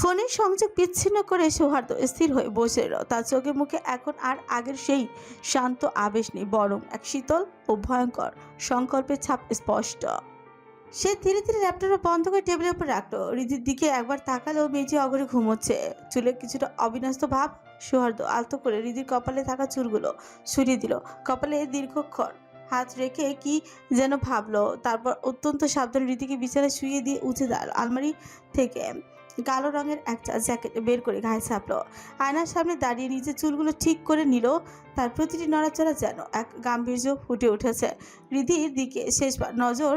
ফোনের সংযোগ বিচ্ছিন্ন করে সৌহার্দ্য স্থির হয়ে বসে এলো। তার চোখে মুখে এখন আর আগের সেই শান্ত আবেশ নেই, বরং এক শীতল ও ভয়ঙ্কর সংকল্পের ছাপ স্পষ্ট। সে ধীরে ধীরে ল্যাপটপটা বন্ধ করে টেবিলের উপর রাখলো। রিধির দিকে একবার তাকালেও মেঝে অগরে ঘুমোচ্ছে, চুলে কিছুটা অবিন্যস্ত ভাব। সৌহার্দ্য আলতো করে রিধির কপালে থাকা চুলগুলো সরিয়ে দিল। কপালে দীর্ঘক্ষণ হাত রেখে কি যেন ভাবলো, তারপর অত্যন্ত সাবধানে রিধিকে বিছানায় শুইয়ে দিয়ে উঠে দাঁড়ালো। আলমারি থেকে কালো রঙের একটা জ্যাকেট বের করে গায়ে ছাপলো। আয়নার সামনে দাঁড়িয়ে নিজের চুলগুলো ঠিক করে নিল। তার প্রতিটি নড়াচড়া যেন এক গাম্ভীর্য ফুটে উঠেছে। রিধির দিকে শেষবার নজর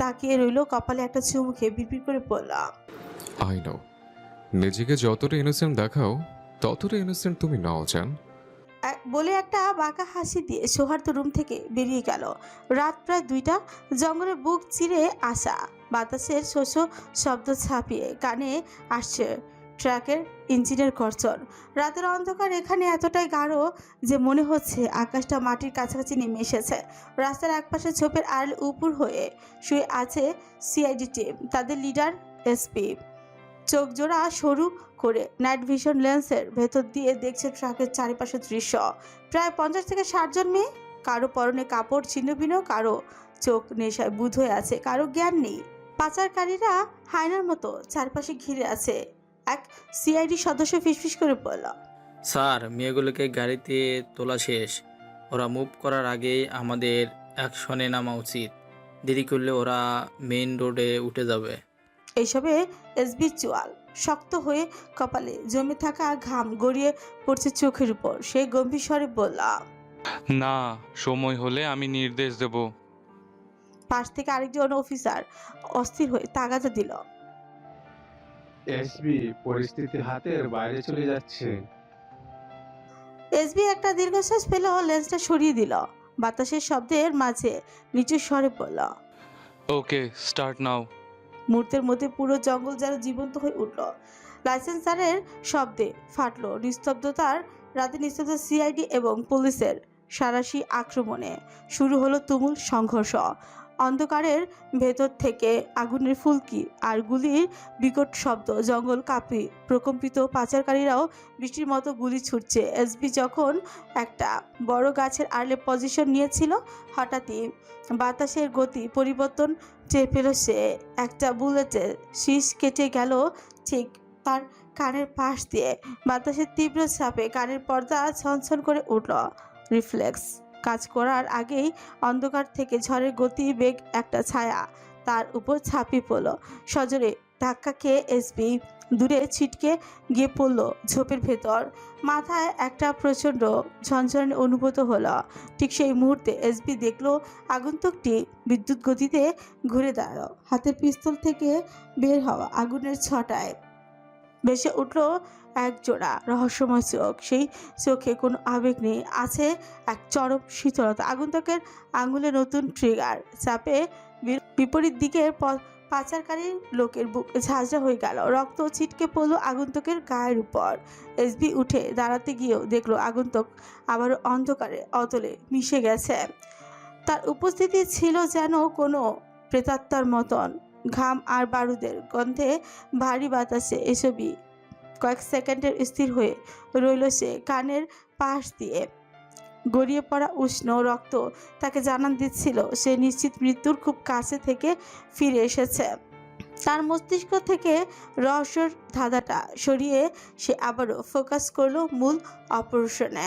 তাকিয়ে রইল, কপালে একটা চুমু খেয়ে বিড়বিড় করে বললাম, আই নো, নিজেকে যতটা ইনোসেন্ট দেখাও ততটা ইনোসেন্ট তুমি নাও জান। বলে একটা বাঁকা হাসি দিয়ে সৌহার্দ্য রুম থেকে বেরিয়ে গেল। রাত প্রায় 2টা। জঙ্গলের বুক চিরে আসা বাতাসের শোষ শব্দ ছাপিয়ে কানে আসছে ট্রাকের ইঞ্জিনের গর্জন। রাতের অন্ধকার এখানে এতটাই গাঢ় যে মনে হচ্ছে আকাশটা মাটির কাছাকাছি নেমে এসেছে। রাস্তার একপাশে ঝোপের আড়াল উপর হয়ে শুয়ে আছে সিআইডি টিম। তাদের লিডার এসপি চোখ জোড়া সরু করে নাইট ভিশন লেন্সের ভেতর দিয়ে দেখছে ট্রাকের চারিপাশের দৃশ্য। প্রায় 50 থেকে 60 জন মেয়ে, কারো পরনে কাপড় ছিন্ন ভিন্ন, কারো চোখ নেশায় বুঁদ হয়ে আছে, কারো জ্ঞান নেই। পাচারকারীরা হায়নার মতো চারপাশে ঘিরে আছে। এক সিআইডি সদস্য ফিসফিস করে বলল, স্যার, মেয়েগুলোকে গাড়িতে তোলা শেষ। ওরা মুভ করার আগেই আমাদের অ্যাকশনে নামা উচিত। দেরি করলে ওরা মেইন রোডে উঠে যাবে। এইসবে এসবি চোয়াল শক্ত হয়ে কপালে জমে থাকা ঘাম গড়িয়ে পড়ছে চোখের উপর। সে গম্ভীর স্বরে বলল, না, সময় হলে আমি নির্দেশ দেব। পাশ থেকে আরেকজন অফিসার অস্থির হয়ে তাগাদা দিল, এসবি পরিস্থিতি হাতের বাইরে চলে যাচ্ছে। এসবি একটা দীর্ঘশ্বাস পেল, লেন্সটা সরিয়ে দিল। বাতাসের শব্দের মাঝে নিচু স্বরে বলল, ওকে, স্টার্ট নাও। মুহূর্তের মধ্যে পুরো জঙ্গল যেন জীবন্ত হয়ে উঠল। লাইসেন্সারের শব্দে ফাটলো নিস্তব্ধতার। রাতে নিস্তব্ধ সিআইডি এবং পুলিশের সাঁড়াশি আক্রমণে শুরু হলো তুমুল সংঘর্ষ। অন্ধকারের ভেতর থেকে আগুনের ফুলকি আর গুলির বিকট শব্দ, জঙ্গল কাঁপি প্রকম্পিত। পাচারকারীরাও বৃষ্টির মতো গুলি ছুটছে। এসবি যখন একটা বড় গাছের আড়লে পজিশন নিয়েছিল, হঠাৎই বাতাসের গতি পরিবর্তন টের পেল সে। একটা বুলেটের শীষ কেটে গেল ঠিক তার কানের পাশ দিয়ে। বাতাসের তীব্র চাপে কানের পর্দা ছনছন করে উঠল। রিফ্লেক্স কাজ করার আগেই অন্ধকার থেকে ঝড়ের গতি বেগ একটা ছায়া তার উপর ছাপিয়ে পড়ল। সজোরে ধাক্কা খেয়ে এসবি দূরে ছিটকে গিয়ে পড়ল ঝোপের ভেতর। মাথায় একটা প্রচণ্ড ঝনঝনানি অনুভূত হলো। ঠিক সেই মুহূর্তে এসবি দেখলো আগন্তুকটি বিদ্যুৎ গতিতে ঘুরে দাঁড়ালো। হাতের পিস্তল থেকে বের হওয়া আগুনের ছটায় ভেসে উঠল এক জোড়া রহস্যময় চোখ। সেই চোখে কোনো আবেগ নেই, আছে এক চরম শীতলতা। আগন্তুকের আঙুলে নতুন ট্রিগার চাপে বিপরীত দিকের পাচারকারী লোকের বুক ঝাঁঝরা হয়ে গেল। রক্ত ছিটকে পড়ল আগন্তুকের গায়ের উপর। এসবি উঠে দাঁড়াতে গিয়েও দেখলো আগন্তুক আবারও অন্ধকারে অতলে মিশে গেছে। তার উপস্থিতি ছিল যেন কোনো প্রেতাত্মার মতন। ঘাম আর বারুদের গন্ধে ভারী বাতাসে এসবই কয়েক সেকেন্ডের স্থির হয়ে রইল সে। কানের পাশ দিয়ে গড়িয়ে পড়া উষ্ণ রক্ত তাকে জানান দিচ্ছিল সে নিশ্চিত মৃত্যুর খুব কাছে থেকে ফিরে এসেছে। তার মস্তিষ্ক থেকে রহস্যের ধাঁধাটা সরিয়ে সে আবারও ফোকাস করলো মূল অপারেশনে।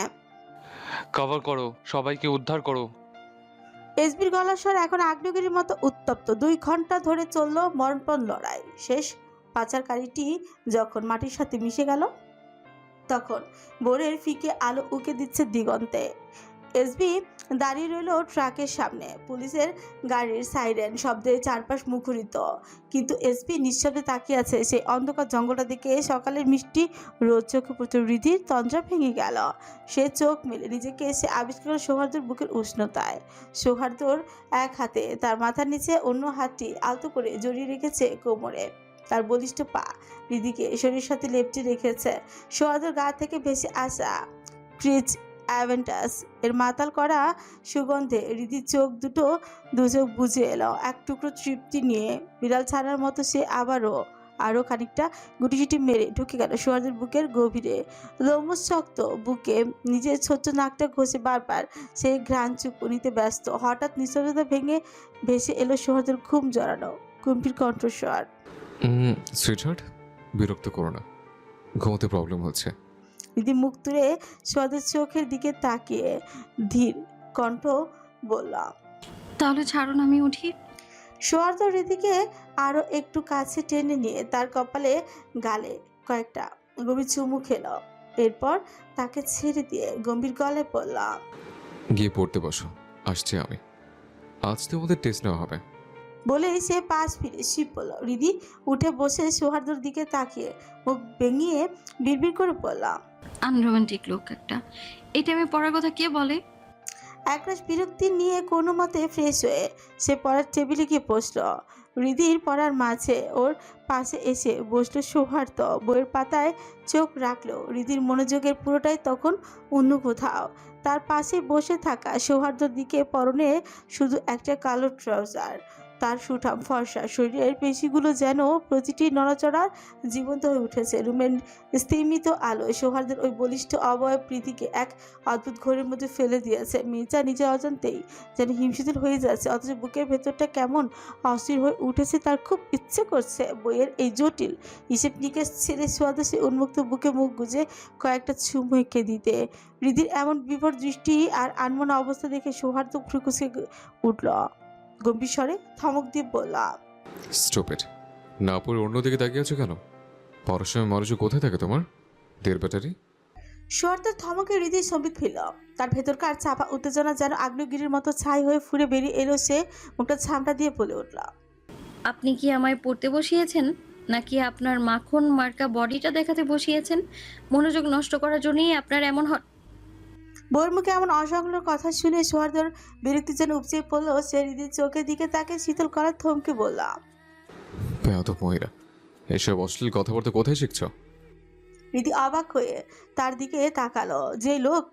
কভার করো, সবাইকে উদ্ধার করো। এসবির গলার স্বর এখন আগ্নেয়গিরির মতো উত্তপ্ত। 2 ঘন্টা ধরে চলল মরণপণ লড়াই। শেষ পাচারকারীটি যখন মাটির সাথে মিশে গেল, তখন ভোরের ফিকে আলো উকে দিচ্ছে দিগন্তে। এসবি দাঁড়িয়ে রইল ট্রাকের সামনে। পুলিশের গাড়ির সাইরেন শব্দে চারপাশ মুখরিত, কিন্তু এসপি নিঃশব্দে তাকিয়ে আছে সেই অন্ধকার জঙ্গলটা দিকে। সকালের মিষ্টি রোদ চোখে পড়তে রিধির তন্দ্রা ভেঙে গেল। সে চোখ মেলে নিজেকে সে আবিষ্কার করল সৌহার্দ্যর বুকের উষ্ণতায়। সৌহার্দ্যর এক হাতে তার মাথার নিচে, অন্য হাতটি আলতো করে জড়িয়ে রেখেছে কোমরে। তার বলিষ্ঠ পা রিধিকে শরীরের সাথে লেপ্টে রেখেছে। সৌহার্দ্যর গা থেকে ভেসে আসা ক্রিজ অ্যাভেন্টাস এর মাতাল করা সুগন্ধে রিধির চোখ দুচোখ বুঝে এলো। এক টুকরো তৃপ্তি নিয়ে বিড়াল ছানার মতো সে আবারও আরও খানিকটা গুটিসুটি মেরে ঢুকে গেল সোহার্দের বুকের গভীরে। লোমশ শক্ত বুকে নিজের ছোট্ট নাকটা ঘষে বারবার সেই ঘ্রাণ চুপু নিতে ব্যস্ত। হঠাৎ নিস্তব্ধতা ভেঙে ভেসে এলো সোহার্দের ঘুম জড়ানো গম্ভীর কণ্ঠস্বর। সুইটহার্ট, বিরক্ত করো না, ঘুমোতে প্রবলেম হচ্ছে। রিদি মুখ তুলে সোহার্দের চোখের দিকে তাকিয়ে ধীর কণ্ঠ বললাম। তাহলে ছাড়ুন, আমি উঠি। সোহার্দ রিদিকে আরো একটু কাছে টেনে নিয়ে তার কপালে গালে কয়েকটা গভীর চুমু খেলো। এরপর তাকে ছেড়ে দিয়ে গম্ভীর গলায় বললাম, গিয়ে পড়তে বসো, আসছি আমি। আজ তো আমাদের টেস্ট নেওয়া হবে। বলেই সে পাশ ফিরে শিব বলল। রিদি উঠে বসে সোহার্দর দিকে তাকিয়ে মুখ বেঙিয়ে বিড়বিড় করে বললাম, আনরোমান্টিক লোক একটা। এই টাইমে পড়ার কথা কে বলে? একরাশ বিরক্তি নিয়ে কোনো মতে ফ্রেশ হয়ে সে পড়ার টেবিলে গিয়ে বসল। রিদির পড়ার মাঝে ওর পাশে এসে বসলো সৌহার্দ্য। বইয়ের পাতায় চোখ রাখলো। রিদির মনোযোগের পুরোটাই তখন অন্য কোথাও। তার পাশে বসে থাকা সৌহার্দ্যর দিকে পরনে শুধু একটা কালো ট্রাউজার। তার সুঠাম ফর্সা শরীরের পেশিগুলো যেন প্রতিটি নড়াচড়ার জীবন্ত হয়ে উঠেছে। রুমের স্তিমিত আলোয় সৌহার্দ্যের ওই বলিষ্ঠ অবয়ব প্রীতিকে এক অদ্ভুত ঘোরের মধ্যে ফেলে দিয়েছে। মেয়েটা নিজের অজান্তেই যেন হিমশীতল হয়ে যাচ্ছে, অথচ বুকের ভেতরটা কেমন অস্থির হয়ে উঠেছে। তার খুব ইচ্ছে করছে বইয়ের এই জটিল হিসেব নিকেশ ছেড়ে সোয়াদে সে উন্মুক্ত বুকে মুখ গুজে কয়েকটা চুমু এঁকে দিতে। হৃদির এমন বিভোর দৃষ্টি আর আনমনা অবস্থা দেখে সৌহার্দ্য ফ্রুকুসকে উঠল। গম্ভীর স্বরে ধমক দিয়ে বললাম, স্টুপিড, না পড়ে অন্যদিকে তাকিয়ে আছো কেন? পড়ার সময় মনোযোগ কোথায় থাকে তোমার? দেড় ব্যাটারি। সোহার্দ্যের ধমকে হৃদয় সম্বিত ফিরল। তার ভেতরকার চাপা উত্তেজনা যেন আগ্নেয়গিরির মতো ছাই হয়ে ফুরে বেরিয়ে এলো। সে মুখটা ছামটা দিয়ে বলে উঠল, আপনি কি আমায় পড়তে বসিয়েছেন, নাকি আপনার মাখন মার্কা বডিটা দেখাতে বসিয়েছেন? মনোযোগ নষ্ট করার জন্যই আপনার এমন বইয়ের মুখে এমন অসংলগ্ন কথা শুনে সোহার্দ্যর বিরক্তি যেন উপচে পড়লো। সে হৃদির চোখের দিকে তাকে শীতল করার থমকে বললাম, বেয়াদব মহিলা, এসব অশ্লীল কথাবার্তা কোথায় শিখছো? রীতি অবাক হয়ে তার দিকে তাকালো। যে লোক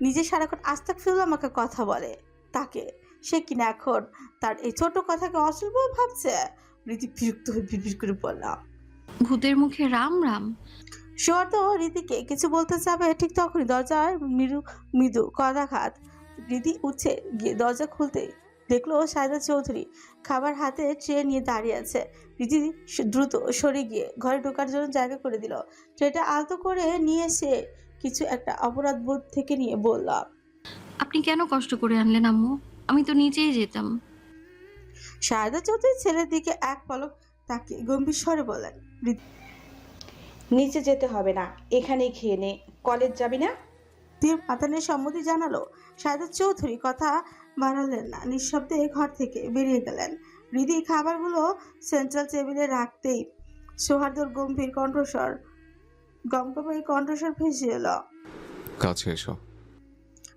নিজে সারাক্ষণ আস্তাগফিরুল্লাহ আমাকে কথা বলে, তাকে সে কিনা এখন তার এই ছোট কথাকে অশ্লীল বলে ভাবছে। রীতি বিরক্ত হয়ে বিড়বিড় করে বললাম। ভূতের মুখে রাম রাম। সোহার্দ্য রীতিকে কিছু বলতে যাবে, ঠিক তখনই দরজায় মৃদু কদাঘাত। রীতি উঠছে গিয়ে দরজা খুলতে দেখলো সায়দা চৌধুরী খাবার হাতে ট্রে নিয়ে দাঁড়িয়ে আছে। রীতি দ্রুত সরে গিয়ে ঘরে ঢোকার জন্য জায়গা করে দিল। ট্রেটা আলতো করে নিয়ে সে কিছু একটা অপরাধ বোধ থেকে নিয়ে বললাম, আপনি কেন কষ্ট করে আনলেন আম্মু? আমি তো নিচেই যেতাম। সায়দা চৌধুরী ছেলের দিকে এক পলক তাকিয়ে গম্ভীর স্বরে বলেন, নিচে যেতে হবে না, এখানেই খেয়ে নে। কলেজ যাবি না? দিয়ে মাথা নিয়ে সম্মতি জানালো। সায়দা চৌধুরী কথা বাড়ালেন না, নিঃশব্দে ঘর থেকে বেরিয়ে গেলেন। হৃদি খাবারগুলো সেন্ট্রাল টেবিলে রাখতেই সৌহার্দ্যর গম্ভীর কণ্ঠস্বর গমগমে কণ্ঠস্বর ভেসে এলো, কাছে এসো।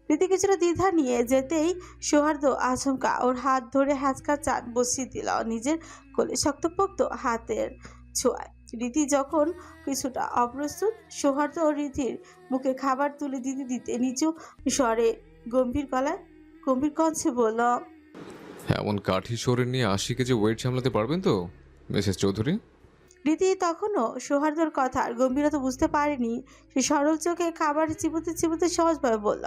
রীতি কিছুটা দ্বিধা নিয়ে যেতেই সৌহার্দ্য আচমকা ওর হাত ধরে হ্যাঁচকা চাঁদ বসিয়ে দিল নিজের কোলে শক্তপোক্ত হাতের ছোঁয়ায়। রীতি যখন কিছুটা অপ্রস্তুত, সৌহার্দ্য ও রীতির মুখে খাবার তুলে দিতে দিতে নিচু স্বরে গম্ভীর কণ্ঠে বলল, এমন কাঠি শরীর নিয়ে 80 কেজি ওয়েট সামলাতে পারবেন তো মিসেস চৌধুরী? রীতি তখনও সৌহার্দ্যর কথার গম্ভীরতা বুঝতে পারেনি। সে সরল চোখে খাবার চিবুতে চিবুতে সহজভাবে বলল।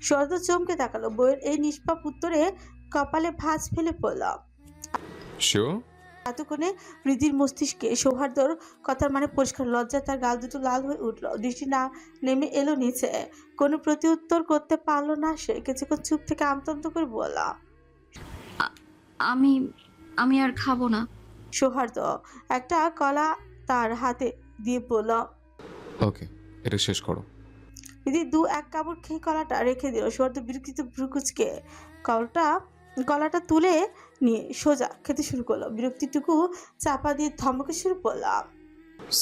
সৌহার্দ্য চমকে তাকালো। বইয়ের এই নিষ্পাপ উত্তরে কপালে ভাঁজ ফেলে পড়ল। শিওর? এতক্ষণে হৃদির মস্তিষ্কে সৌহার্দ্যর কথার মানে পরিষ্কার। লজ্জা তার গাল দুটো লাল হয়ে উঠল। দৃষ্টি না নেমে এলো নিচে। কোনো প্রতিউত্তর করতে পারলো না সে। কিছুক্ষণ চুপ থেকে আমতন্ত করে বলা, আমি আর খাবো না। সৌহার্দ্য একটা কলা তার হাতে দিয়ে বলল, ওকে, এটা শেষ করো। দিদি দু এক কাপড় খেয়ে কলাটা রেখে দিল। সৌহার্দ্য বিরক্তিত ভ্রুকুচকে কলাটা তুলে নিয়ে সোজা খেতে শুরু করলো। বিরক্তিটুকু চাপা দিয়ে ধমকে শুরু করলাম,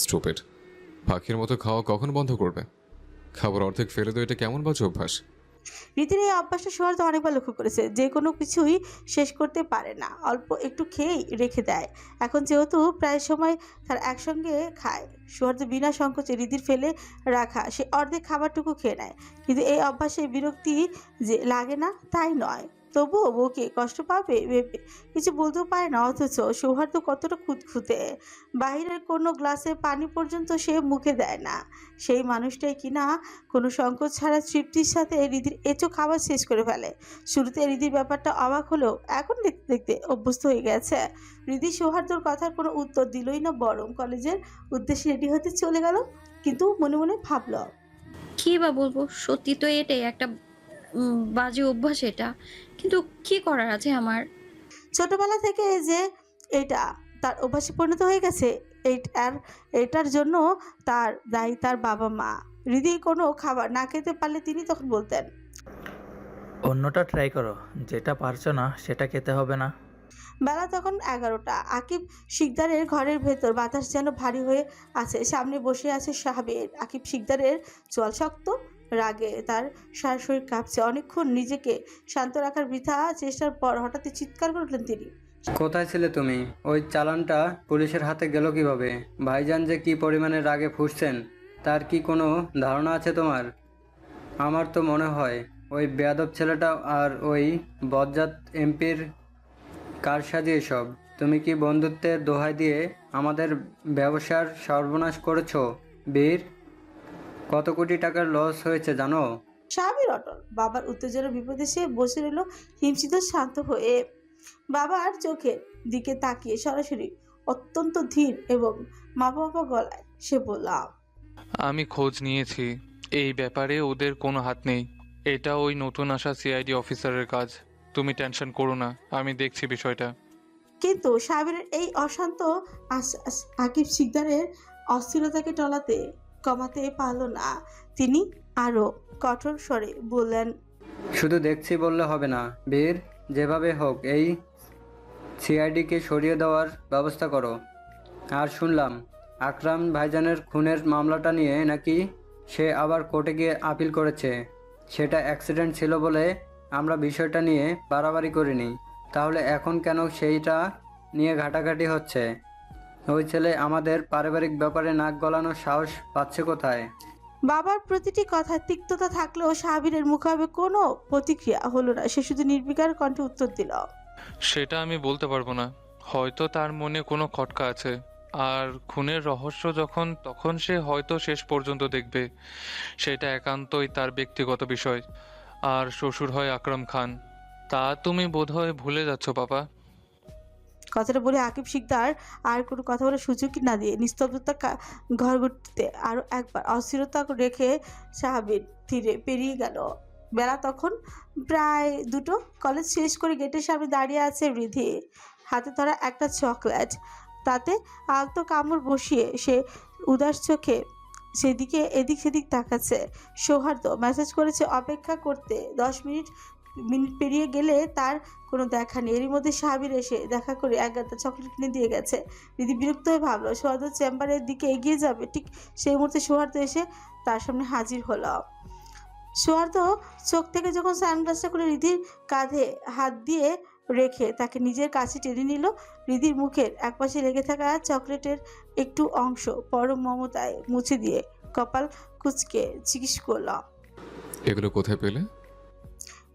স্টুপিড, পাখির মতো খাওয়া কখন বন্ধ করবে? খাবার অর্ধেক ফেলে দেয়, এটা কেমন বাজে অভ্যাস? রীতির এই অভ্যাসটা সৌহার্দ্য অনেকবার লক্ষ্য করেছে। যে কোনো কিছুই শেষ করতে পারে না, অল্প একটু খেয়েই রেখে দেয়। এখন যেহেতু প্রায় সময় তার একসঙ্গে খায়, সৌহার্দ্য বিনা সংকোচে রীতির ফেলে রাখা সে অর্ধেক খাবারটুকু খেয়ে নেয়। কিন্তু এই অভ্যাসে বিরক্তি যে লাগে না তাই নয়, তবুও বউকে কষ্ট পাবে ভেবে কিছু বলতেও পারে না। অথচ সৌহার্দ্য কতটা খুঁতখুঁতে, বাইরের কোনো গ্লাসে পানি পর্যন্ত সে মুখে দেয় না। সেই মানুষটাই কিনা কোনো সংকোচ ছাড়া তৃপ্তির সাথে রিধির এঁচো খাবার শেষ করে ফেলে। শুরুতে রিধির ব্যাপারটা অবাক হলেও এখন দেখতে দেখতে অভ্যস্ত হয়ে গেছে। রিধি সৌহার্দ্যর কথার কোনো উত্তর দিলই না, বরং কলেজের উদ্দেশ্যে রেডি হতে চলে গেল। কিন্তু মনে মনে ভাবল, কি বা বলবো, সত্যি তো এটাই একটা বাজে অভ্যাস এটা, কিন্তু কি করার আছে আমার। ছোটবেলা থেকে যে এটা তার অভ্যাসে পরিণত হয়ে গেছে, এটার জন্য তার দায়ী তার বাবা মা। রিধি কোনো খাবার না খেতে পারলে তিনি তখন বলতেন, অন্যটা ট্রাই করো, যেটা পারছো না সেটা খেতে হবে না। বেলা তখন 11টা। আকিব শিকদারের ঘরের ভেতর বাতাস যেন ভারী হয়ে আছে। সামনে বসে আছে সাহাবের। আকিব শিকদারের চোয়াল শক্ত, রাগে তার সারা শরীর কাঁপছে। অনেকক্ষণ নিজেকে শান্ত রাখার বৃথা চেষ্টার পর হঠাৎ চিৎকার করে উঠলেন তিনি। কোথায় ছিলে তুমি? ওই চালানটা পুলিশের হাতে গেল কিভাবে? ভাইজান যে কি পরিমাণে রাগে ফুঁসছেন তার কি কোনো ধারণা আছে তোমার? আমার তো মনে হয় ওই বেয়াদব ছেলেটা আর ওই বজ্জাত এমপির কারসাজি এসব। তুমি কি বন্ধুত্বের দোহাই দিয়ে আমাদের ব্যবসার সর্বনাশ করেছো বীর? কত কোটি টাকার লস হয়েছে জানো? সাহাবীর অটল। বাবার উত্তেজনার বিপদে সে বসে রইল হিমশীত শান্ত হয়ে। বাবার চোখের দিকে তাকিয়ে সরাসরি অত্যন্ত ধীর এবং মাপা মাপা গলায় সে বলল, আমি খোঁজ নিয়েছি, এই ব্যাপারে ওদের কোনো হাত নেই। এটা ওই নতুন আসা সিআইডি অফিসারের কাজ। তুমি টেনশন করো না, আমি দেখছি বিষয়টা। কিন্তু সাহাবীরের এই অশান্ত আশ্বাস আকিব শিকদারের অস্থিরতাকে কমাতে পারল না। তিনি আরো কঠোর স্বরে বললেন, শুধু দেখছি বললে হবে না বীর, যেভাবে হোক এই সিআইডিকে সরিয়ে দেওয়ার ব্যবস্থা করো। আর শুনলাম আকরাম ভাইজানের খুনের মামলাটা নিয়ে নাকি সে আবার কোর্টে গিয়ে আপিল করেছে। সেটা অ্যাক্সিডেন্ট ছিল বলে আমরা বিষয়টা নিয়ে বাড়াবাড়ি করিনি, তাহলে এখন কেন সেইটা নিয়ে ঘাটাঘাটি হচ্ছে? ওই ছেলে আমাদের পারিবারিক ব্যাপারে নাক গলানোর সাহস পাচ্ছে কোথায়? বাবার প্রতিটি কথায় তিক্ততা থাকলেও সাহাবীরের মুখাবে কোনো প্রতিক্রিয়া হলো না। সে শুধু নির্বিকার কণ্ঠে উত্তর দিল, সেটা আমি বলতে পারবো না। হয়তো তার মনে কোনো খটকা আছে, আর খুনের রহস্য তখন সে হয়তো শেষ পর্যন্ত দেখবে। সেটা একান্তই তার ব্যক্তিগত বিষয়। আর শ্বশুর হয় আকরাম খান, তা তুমি বোধহয় ভুলে যাচ্ছ বাবা। কথাটা বলে আকিব শিকদার আর কোনো কথা বলার সুযোগই না দিয়ে নিস্তব্ধতা ঘরগুটিতে আরো একবার অস্থিরতা রেখে সাহাবীর ধীরে পেরিয়ে গেল। বেলা তখন প্রায় 2টো। কলেজ শেষ করে গেটের সামনে দাঁড়িয়ে আছে রিধি, হাতে ধরা একটা চকলেট। তাতে আলতো কামড় বসিয়ে সে উদাস চোখে সেদিকে এদিক সেদিক তাকাচ্ছে। সৌহার্দ্য মেসেজ করেছে অপেক্ষা করতে। 10 মিনিট পেরিয়ে গেলে তার কোনো দেখা নেই। এরই মধ্যে সাহাবীর এসে দেখা করে এক গাদা চকলেট কিনে দিয়ে গেছে। রিধি বিরক্ত হয়ে ভাবলো সৌহার্দ্য চেম্বারের দিকে এগিয়ে যাবে, ঠিক সেই মুহূর্তে সৌহার্দ্য এসে তার সামনে হাজির হলো। সৌহার্দ্য চোখ থেকে যখন সানগ্লাসটা করে রিধির কাঁধে হাত দিয়ে রেখে তাকে নিজের কাছে টেনে নিল, রিধির মুখের একপাশে লেগে থাকা চকলেটের একটু অংশ পরম মমতায় মুছে দিয়ে কপাল কুঁচকে জিজ্ঞেস করল, এগুলো কোথায় পেলে?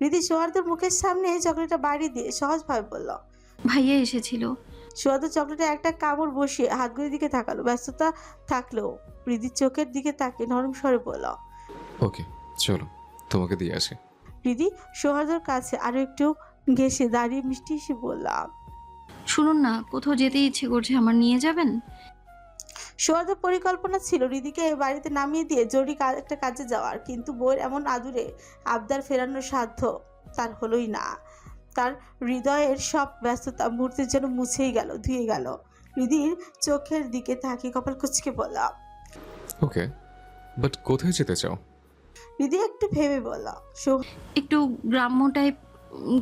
রিধি সৌহার্দ্যের মুখের সামনে চকলেটটা বাড়িয়ে দিয়ে সহজভাবে বলল। ভাইয়া এসেছিল। সৌহার্দ্য চকলেটে একটা কামড় বসিয়ে হাতগুলির দিকে তাকালো। ব্যস্ততা থাকলেও রিধির চোখের দিকে তাকিয়ে নরম স্বরে বলল, ওকে চলো, তোমাকে দিয়ে আসি। রিধি সৌহার্দ্যর কাছে আরো একটু ঘেঁষে দাঁড়িয়ে মিষ্টি এসে বললাম, শুনুন না, কোথাও যেতে ইচ্ছে করছে, আমার নিয়ে যাবেন? সৌহার্দ্যের পরিকল্পনা ছিল রিধিকে বাড়িতে নামিয়ে দিয়ে জরুরি একটা কাজে যাওয়ার, কিন্তু বইয়ের এমন আদুরে আবদার ফেরানোর সাধ্য তার হলোই না। তার হৃদয়ের সব ব্যস্ততা মুহূর্তের যেন মুছেই গেল, ধুয়ে গেল। রিধির চোখের দিকে তাকিয়ে কপাল কুঁচকে বললাম, ওকে, বাট কোথায় যেতে চাও? রিধি একটু ভেবে বলল। একটু গ্রাম্য টাইপ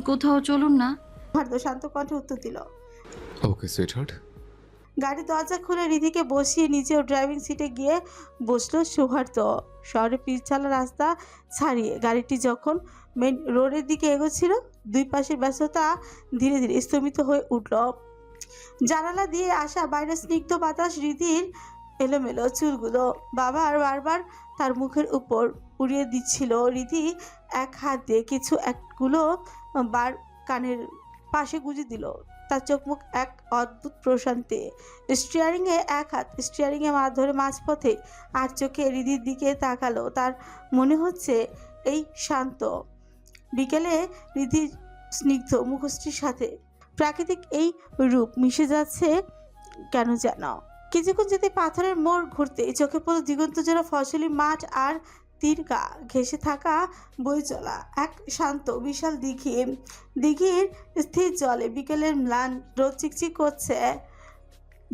কোথাও চলুন না। সৌহার্দ্য শান্ত কণ্ঠে উত্তর দিল। ওকে সুইটহার্ট। গাড়ি দরজা খুলে রিধিকে বসিয়ে নিজেও ড্রাইভিং সিটে গিয়ে বসলো সৌহার্দ্য। শহরে পিছালা রাস্তা ছাড়িয়ে গাড়িটি যখন মেন রোডের দিকে এগোচ্ছিল, দুই পাশের ব্যস্ততা ধীরে ধীরে স্থমিত হয়ে উঠল। জানালা দিয়ে আসা বাইরের স্নিগ্ধ বাতাস রিধির এলোমেলো চুলগুলো বাবার বারবার তার মুখের উপর উড়িয়ে দিচ্ছিল। রীতি এক হাত দিয়ে কিছু একগুলো বার কানের পাশে গুঁজে দিল। তার চোখ মুখ এক অদ্ভুত প্রশান্তি। স্টিয়ারিংয়ে এক হাত স্টিয়ারিংয়ে মাছ ধরে মাঝপথে আর চোখে হৃদির দিকে তাকালো। তার মনে হচ্ছে এই শান্ত বিকেলে হৃদির স্নিগ্ধ মুখশ্রীর সাথে প্রাকৃতিক এই রূপ মিশে যাচ্ছে কেন যেন। কিছুক্ষণ যেতে পাথরের মোড় ঘুরতে চোখে পড়ল দিগন্ত জোড়া ফসলি মাঠ আর তীরগা ঘেঁষে থাকা বই চলা এক শান্ত বিশাল দিঘি। দিঘির স্থির জলে বিকেলের ম্লান রোদ চিকচিক করছে।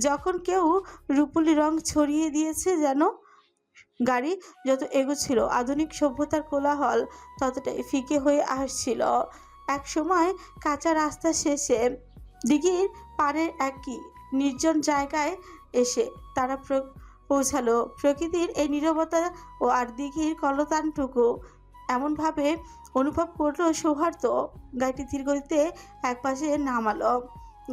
যখন কেউ রূপুলি রং ছড়িয়ে দিয়েছে যেন। গাড়ি যত এগোচ্ছিল আধুনিক সভ্যতার কোলাহল ততটাই ফিকে হয়ে আসছিল। এক সময় কাঁচা রাস্তা শেষে দিঘির পাড়ের একই নির্জন জায়গায় এসে তারা পৌঁছালো। প্রকৃতির এই নীরবতা ও আর দিঘির কলতানটুকু এমনভাবে অনুভব করলো সৌহার্দ্য। গাড়িটি ধীর গতিতে একপাশে নামালো।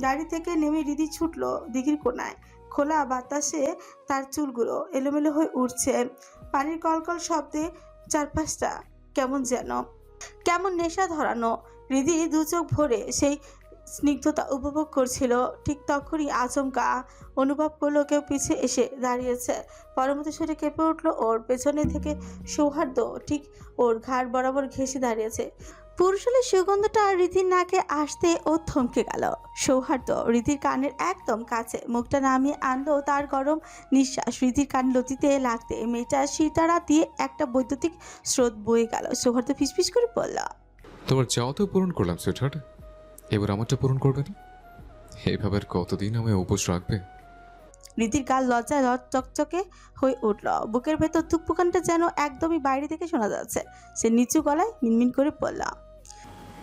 গাড়ি থেকে নেমে হৃদি ছুটলো দিঘির কোনায়। খোলা বাতাসে তার চুলগুলো এলোমেলো হয়ে উঠছে। পানির কলকল শব্দে চারপাশটা কেমন নেশা ধরানো। হৃদি দু চোখ ভরে সেই স্নিগ্ধতা উপভোগ করছিল। ঠিক তখনই আচমকা অনুভব করলো কেউ পিছে এসে দাঁড়িয়েছে। পরমতে সরে কেঁপে উঠলো ওর। পেছনে থেকে সৌহার্দ্য ঠিক ওর ঘাড় বরাবর ঘেঁষে দাঁড়িয়েছে। পুরুষালের সুগন্ধটা রীতির নাকে আসতে ও থমকে গেল। সৌহার্দ্য রীতির কানের একদম কাছে মুখটা নামিয়ে আনলো। তার গরম নিঃশ্বাস রীতির কান লতিতে লাগতে মেয়েটার সিতারা দিয়ে একটা বৈদ্যুতিক স্রোত বয়ে গেল। সৌহার্দ্য ফিসফিস করে বলল, তোমার চাও তো পূরণ করলাম সুইটহার্ট, এবার আমারটা পূরণ করবে না? এইভাবে আর কতদিন আমায় উপোস রাখবে? রীতির গাল লজ্জায় চকচকে হয়ে উঠল। বুকের ভেতর ধুকপুকানটা যেন একদমই বাইরে থেকে শোনা যাচ্ছে। সে নিচু গলায় মিনমিন করে বলল,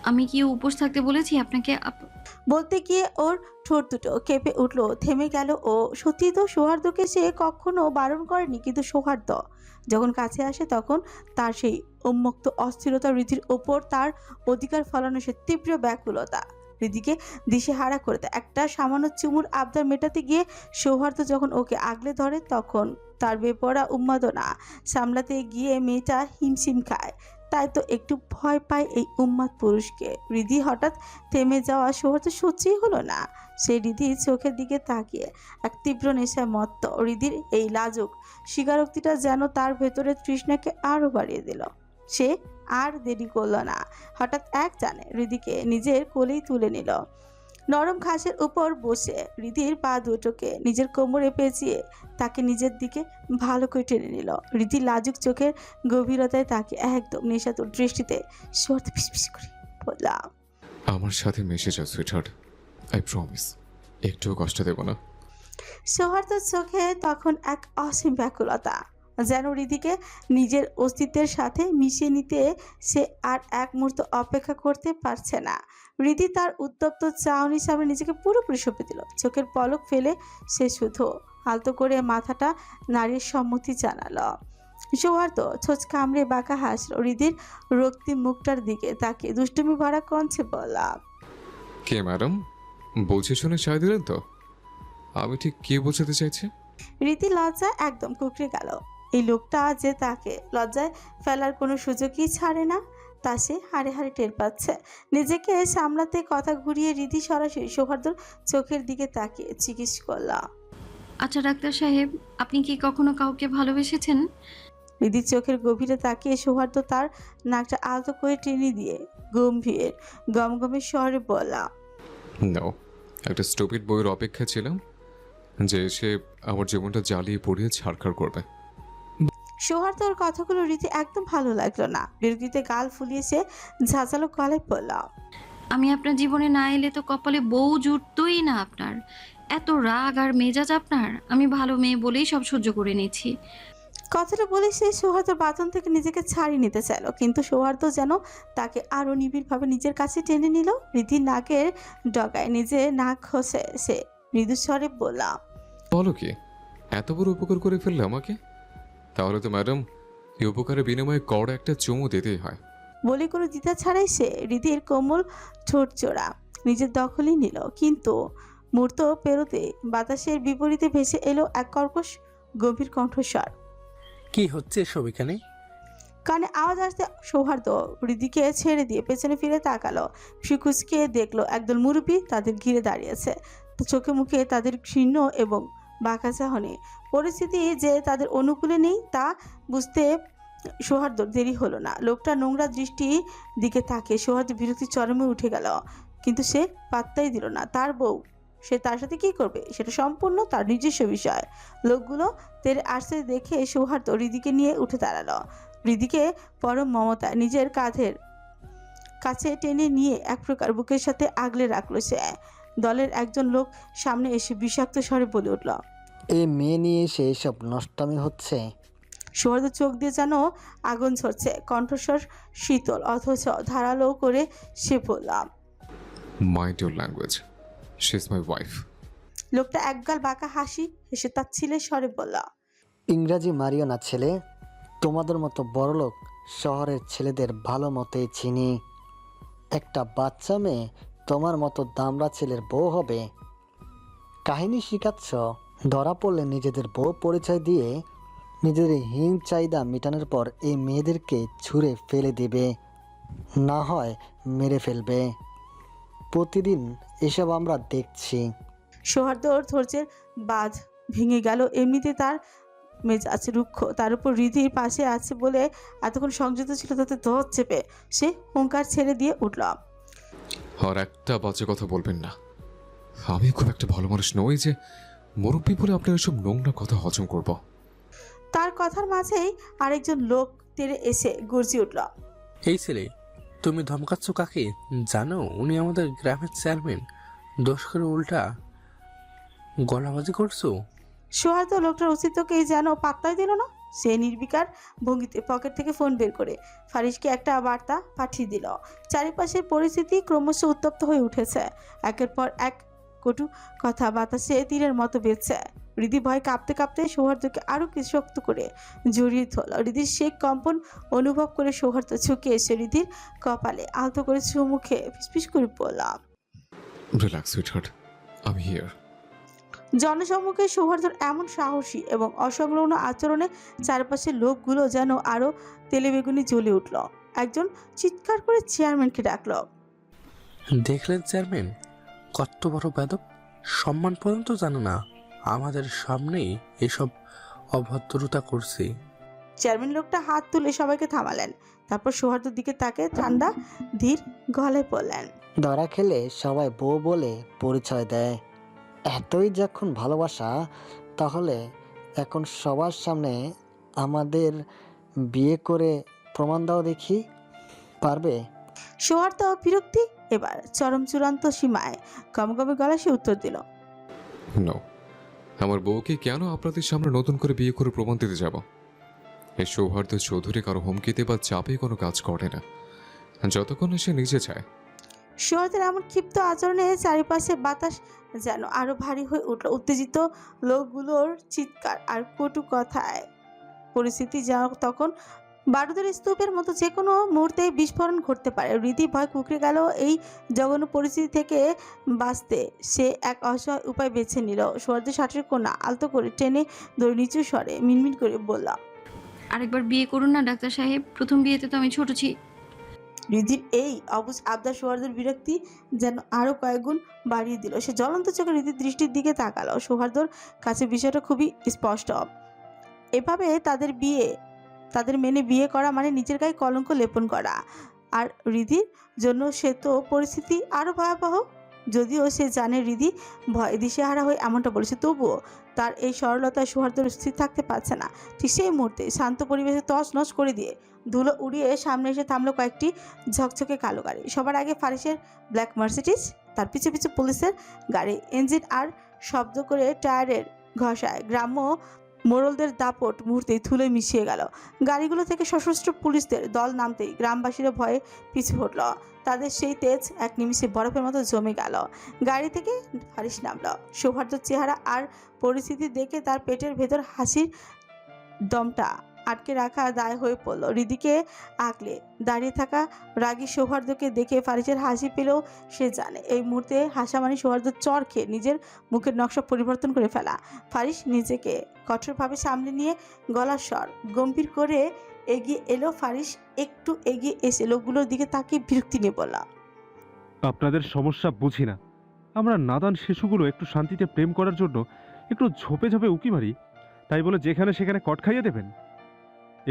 আমি কি উপোস থাকতে বলেছি আপনাকে? বলতে গিয়ে ওর ঠোঁট দুটো কেঁপে উঠল, থেমে গেল। ও সত্যি তো সৌহার্দ্যকে সে কখনো বারণ করেনি, কিন্তু সৌহার্দ্য যখন কাছে আসে তখন তার সেই উন্মুক্ত অস্থিরতা, রীতির ওপর তার অধিকার ফলানো সে তীব্র ব্যাকুলতা রীতিকে দিশেহারা করে দেয়। একটা সামান্য চুমুর আবদার মেটাতে গিয়ে সৌহার্দ্য যখন ওকে আগলে ধরে তখন তার বেপরা উন্মাদনা সামলাতে গিয়ে মেয়েটা হিমশিম খায়। তাই তো একটু ভয় পায় এই উন্মাদ পুরুষকে। হৃদি হঠাৎ থেমে যাওয়া সৌহার্দ্য সহ্যই হলো না। সেই হৃদির চোখের দিকে তাকিয়ে এক তীব্র নেশায় মত্ত। হৃদির এই লাজুক স্বীকারোক্তিটা যেন তার ভেতরে তৃষ্ণাকে আরও বাড়িয়ে দিল। সে আর দেরি করল না। হঠাৎ এক টানে হৃদিকে নিজের কোলেই তুলে নিল। নরম ঘাসের উপর বসে হৃদির পা দুটোকে নিজের কোমরে পেঁচিয়ে তাকে নিজের দিকে ভালো করে টেনে নিল। হৃদির লাজুক চোখের গভীরতায় তাকে একদম নেশাতুর দৃষ্টিতে সরতে ফিসফিস করে বললাম, আমার সাথে মিশে যাও সুইটহার্ট, আই প্রমিস একটুও কষ্ট দেব না। সৌহার্দ্যের চোখে তখন এক অসীম ব্যাকুলতা, যেন হৃদিকে নিজের অস্তিত্বের সাথে মিশিয়ে নিতে সে আর এক মুহূর্ত অপেক্ষা করতে পারছে না। হৃদি তার উত্তপ্ত চাউনির সামনে নিজেকে পুরোপুরি সঁপে দিল। চোখের পলক ফেলে সে শুধু আলতো করে মাথাটা নারীর সম্মতি জানালো। সৌহার্দ্য ছোঁচ কামড়ে বাঁকা হাসল। হৃদির রক্তিম মুখটার দিকে তাকে দুষ্টুমি ভরা কণ্ঠে বললাম, কে ম্যাডাম? বলছে শুনে সায় দিলেন তো? আমি ঠিক কি বোঝাতে চাইছি? রীতি লজ্জায় একদম কুকড়ে গেল। এই লোকটা যে তাকে লজ্জায় ফেলার কোনো সুযোগই ছাড়ে না তা সে হাড়ে হাড়ে টের পাচ্ছে। নিজেকে সামলাতে কথা ঘুরিয়ে রীতি সরাসরি সৌহার্দ্যর চোখের দিকে তাকিয়ে জিজ্ঞেস করলাম, আচ্ছা ডাক্তার সাহেব, আপনি কি কখনো কাউকে ভালোবেসেছেন? রীতির চোখের গভীরে তাকিয়ে সৌহার্দ্য তার নাকটা আলতো করে টেনে দিয়ে গম্ভীর গমগমে স্বরে বললাম, নাও, একটা স্টুপিড বইয়ের অপেক্ষা ছিলাম যে সে আমার জীবনটা জ্বালিয়ে পুড়িয়ে ছাড়খাড় করবে। সৌহার্দ্যর কথাগুলো রীতি একদম ভালো লাগলো না। বিরক্তিতে গাল ফুলিয়ে সে ঝাঁঝালো গলায় বললাম, আমি আপনার জীবনে না এলে তো কপালে বউ জুটতোই না আপনার। এত রাগ আর মেজাজ আপনার। আমি ভালো মেয়ে বলেই সব সহ্য করে নিচ্ছি। কথাটা বলে সে সৌহার্দ্যর বাঁধন থেকে নিজেকে ছাড়িয়ে নিতে চাইল, কিন্তু সৌহার্দ্য যেন তাকে আরও নিবিড়ভাবে নিজের কাছে টেনে নিল। রীতির নাকের ডগায় নিজে নাক ঘষে সে মৃদু স্বরে বললাম, বলো কি, এত বড় উপকার করে ফেললে আমাকে? তাহলে তো ম্যাডাম এই উপকারের বিনিময়ে কড়া একটা চুমু দিতেই হয়। বলে কোনো দ্বিধা ছাড়াই সে হৃদির কোমল ঠোঁট জোড়া নিজের দখলই নিল। কিন্তু মুহূর্ত পেরোতে বাতাসের বিপরীতে ভেসে এলো এক কর্কশ গভীর কণ্ঠস্বর। কি হচ্ছে সব এখানে? কানে আওয়াজ আসতে সৌহার্দ্য হৃদিকে ছেড়ে দিয়ে পেছনে ফিরে তাকালো। শিকুচকে দেখলো একদল মুরব্বী তাদের ঘিরে দাঁড়িয়েছে। তো চোখে মুখে তাদের ঘৃণ্য এবং বাঁকা চাহনি। পরিস্থিতি যে তাদের অনুকূলে নেই তা বুঝতে সৌহার্দ্যর দেরি হলো না। লোকটা নোংরা দৃষ্টি দিকে তাকিয়ে সৌহার্দ্য বিরক্তি চরমে উঠে গেল, কিন্তু সে পাত্তাই দিল না। তার বউ, সে তার সাথে কি করবে সেটা সম্পূর্ণ তার নিজস্ব বিষয়। লোকগুলো তেরে আসতে দেখে সৌহার্দ্য হৃদিকে নিয়ে উঠে দাঁড়ালো। হৃদিকে পরম মমতায় নিজের কাঁধের কাছে টেনে নিয়ে এক প্রকার বুকের সাথে আগলে রাখলো সে। দলের একজন লোক সামনে এসে বিষাক্ত স্বরে বলে উঠল। এই মেয়ে নিয়ে এসে এসব নষ্টামি হচ্ছে। সৌহার্দ্য চোখ দিয়ে যেন আগুন ঝরছে, কণ্ঠস্বর শীতল অথচ ধারালো করে সে বললাম, mind your language, she is my wife. লোকটা একগাল বাঁকা হাসি হেসে তার ছেলের স্বরে বলল, ইংরাজি মারিও না ছেলে, তোমাদের মতো বড়লোক শহরের ছেলেদের ভালো মতোই চিনি। একটা বাচ্চা মেয়ে তোমার মতো দামড়া ছেলের বউ হবে? কাহিনী শিখাচ্ছ? ধরা পড়লে নিজেদের বউ পরিচয় দিয়ে নিজেদের হীন চাহিদা মেটানোর পর এই মেয়েদেরকে ছুঁড়ে ফেলে দিবে, না হয় মেরে ফেলবে। প্রতিদিন এসব আমরা দেখছি। সৌহার্দ্যর ধৈর্যের বাঁধ ভেঙে গেল। এমনিতে তার মেজাজ রুক্ষ, তার উপর হৃদির পাশে আছে বলে এতক্ষণ সংযত ছিল, তাতে দর চেপে সে হুঙ্কার ছেড়ে দিয়ে উঠল। আর একটা বাজে কথা বলবেন না। আমি খুব একটা ভালো মানুষ নই যে মুরব্বী বলে আপনার এসব নোংরা কথা হজম করব। তার কথার মাঝেই আরেকজন লোক তেড়ে এসে গর্জি উঠল, এই ছেলে, তুমি ধমকাচ্ছ কাকে? জানো উনি আমাদের গ্রামের চেয়ারম্যান, দোষ করে উল্টা গলাবাজি করছো। সৌহার্দ্য লোকটার অস্তিত্বকেই যেন পাত্তাই দিল না। সে নির্বিকার ভঙ্গিতে পকেট থেকে ফোন বের করে ফারিসকে একটা বার্তা পাঠিয়ে দিল। চারিপাশের পরিস্থিতি ক্রমশ উত্তপ্ত হয়ে উঠেছে। একের পর এক কটু কথা বাতাসে তীরের মতো বেঁচছে। হৃদি ভয় কাঁপতে কাঁপতে সৌহার্দ্যকে আরো কিছু শক্ত করে জড়িয়ে ধরল। হৃদির সেই কম্পন অনুভব করে সৌহার্দ্য ঝুঁকে এসে হৃদির কপালে আলতো করে চুমুখে ফিসফিস করে বললাম, রিল্যাক্স সুইটহার্ট, আমি হিয়ার। জনসম্মুখে সৌহার্দ্যর এমন সাহসী এবং অসংলগ্ন আচরণে চারপাশের লোকগুলো যেন আরো তেলেবেগুনি জ্বলে উঠল। একজন চিৎকার করে চেয়ারম্যানকে ডাকল, দেখলেন চেয়ারম্যান, কত বড় বেদব, সম্মান পর্যন্ত জানো না, আমাদের সামনেই এসব অভদ্রতা করছে। চেয়ারম্যান লোকটা হাত তুলে সবাইকে থামালেন, তারপর সৌহার্দ্যের দিকে তাকে ঠান্ডা ধীর গলায় বললেন, ধরা খেলে সবাই বউ বলে পরিচয় দেয়। এতই যখন ভালোবাসা, তাহলে এখন সবার সামনে আমাদের বিয়ে করে প্রমাণ দাও দেখি, পারবে? সৌহার্দ্য বিরক্তি এবার চরম চূড়ান্ত সীমায় গমগমে গলায় সে উত্তর দিল, নো, আমার বউকে কেন আপনাদের সামনে নতুন করে বিয়ে করে প্রমাণ দিতে যাব? এই সৌহার্দ্য চৌধুরী কারো হুমকিতে বা চাপে কোনো কাজ করে না, যতক্ষণ না সে নিজে চায়। সৌহার্দ্যের এমন ক্ষিপ্ত আচরণে চারিপাশে বাতাস যেন আরো ভারী হয়ে উঠল। উত্তেজিত লোকগুলোর চিৎকার আর কটু কথায় পরিস্থিতি যেন তখন বারুদের স্তূপের মতো যে কোনো মুহূর্তে বিস্ফোরণ ঘটতে পারে। হৃদি ভয় কুকড়ে গেল। এই জঘন্য পরিস্থিতি থেকে বাঁচতে সে এক অসহায় উপায় বেছে নিল। সৌহার্দ্য শার্টের কোনা আলতো করে টেনে ধরে নিচু স্বরে মিনমিন করে বললাম, আরেকবার বিয়ে করুন না ডাক্তার সাহেব, প্রথম বিয়েতে তো আমি ছোট ছিলাম। হৃদির এই অবুঝ আবদার সৌহার্দ্যের বিরক্তি যেন আরো কয়েকগুণ বাড়িয়ে দিল। সে জ্বলন্ত চোখে হৃদির দৃষ্টির দিকে তাকালো। সৌহার্দ্যর কাছে বিষয়টা খুবই স্পষ্ট। এভাবে তাদের মেনে বিয়ে করা মানে নিজের গায়ে কলঙ্ক লেপন করা। আর হৃদির জন্য সে তো পরিস্থিতি আরো ভয়াবহ। যদিও সে জানে হৃদি ভয় দিশেহারা হয়ে এমনটা বলেছে, তবুও তার এই সরলতায় সৌহার্দ্য স্থির থাকতে পারছে না। ঠিক সেই মুহূর্তে শান্ত পরিবেশে তছনছ করে দিয়ে ধুলো উড়িয়ে সামনে এসে থামলো কয়েকটি ঝকঝকে কালো গাড়ি। সবার আগে ফারিসের ব্ল্যাক মার্সিডিজ, তার পিছু পিছু পুলিশের গাড়ি। ইঞ্জিন আর শব্দ করে টায়ারের ঘষায় গ্রাম্য মোড়লদের দাপট মুহূর্তেই ধুলোয় মিশিয়ে গেল। গাড়িগুলো থেকে সশস্ত্র পুলিশদের দল নামতেই গ্রামবাসীরা ভয়ে পিছু হটল। তাদের সেই তেজ এক নিমিষে বরফের মতো জমে গেল। গাড়ি থেকে ফারিস নামল। সৌহার্দ্যর চেহারা আর পরিস্থিতি দেখে তার পেটের ভেতর হাসির দমটা আটকে রাখা দায় হয়ে পড়ল। হৃদিকে আগলে দাঁড়িয়ে থাকা রাগী সৌহার্দ্যকে দেখে ফারিসের হাসি পেলেও সে জানে এই মুহূর্তে হাসা মানে সৌহার্দ্য চর খেয়ে নিজের মুখের নকশা পরিবর্তন করে ফেলা। ফারিস নিজেকে কঠোরভাবে সামলে নিয়ে গলার স্বর গম্ভীর করে এগিয়ে এলো। ফারিস একটু এগিয়ে এসে লোকগুলোর দিকে তাকিয়ে বিরক্তি নিয়ে বলল, আপনাদের সমস্যা বুঝি না। আমরা নাদান শিশুগুলো একটু শান্তিতে প্রেম করার জন্য একটু ঝোপে ঝোপে উকি মারি, তাই বলে যেখানে সেখানে কট খাইয়ে দেবেন?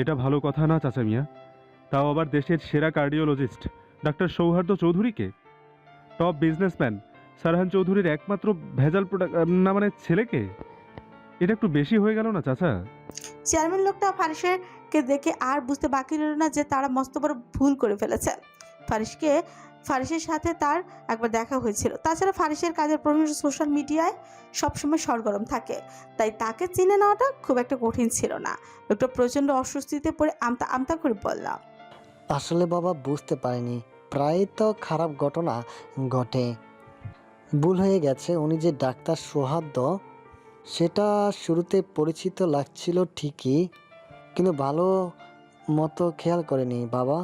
এটা ভালো কথা না চাচা মিয়া। তাও আবার দেশের সেরা কার্ডিওলজিস্ট ডাক্তার সৌহার্দ্য চৌধুরীকে, টপ বিজনেসম্যান সারহান চৌধুরীর একমাত্র ভেজাল প্রোডাক্ট না মানে ছেলেকে। এটা একটু বেশি হয়ে গেল না চাচা? চেয়ারম্যান লোকটা ফারিসকে দেখে আর বুঝতে বাকি রইল না যে তারা মস্ত বড় ভুল করে ফেলেছে। ফারিসের সাথে তার একবার দেখা হয়েছিল। তাছাড়া ফারিসের কাজের প্রশংসা সোশ্যাল মিডিয়ায় সবসময় সরগরম থাকে, তাই তাকে চিনে নেওয়াটা খুব একটা কঠিন ছিল না। লোকটা প্রচণ্ড অস্বস্তিতে পড়ে আমতা আমতা করে বললাম, আসলে বাবা বুঝতে পারিনি, প্রায় তো খারাপ ঘটনা ঘটে। ভুল হয়ে গেছে। উনি যে ডাক্তার সৌহার্দ্য সেটা শুরুতে পরিচিত লাগছিল ঠিকই, কিন্তু ভালো মতো খেয়াল করেনি বাবা।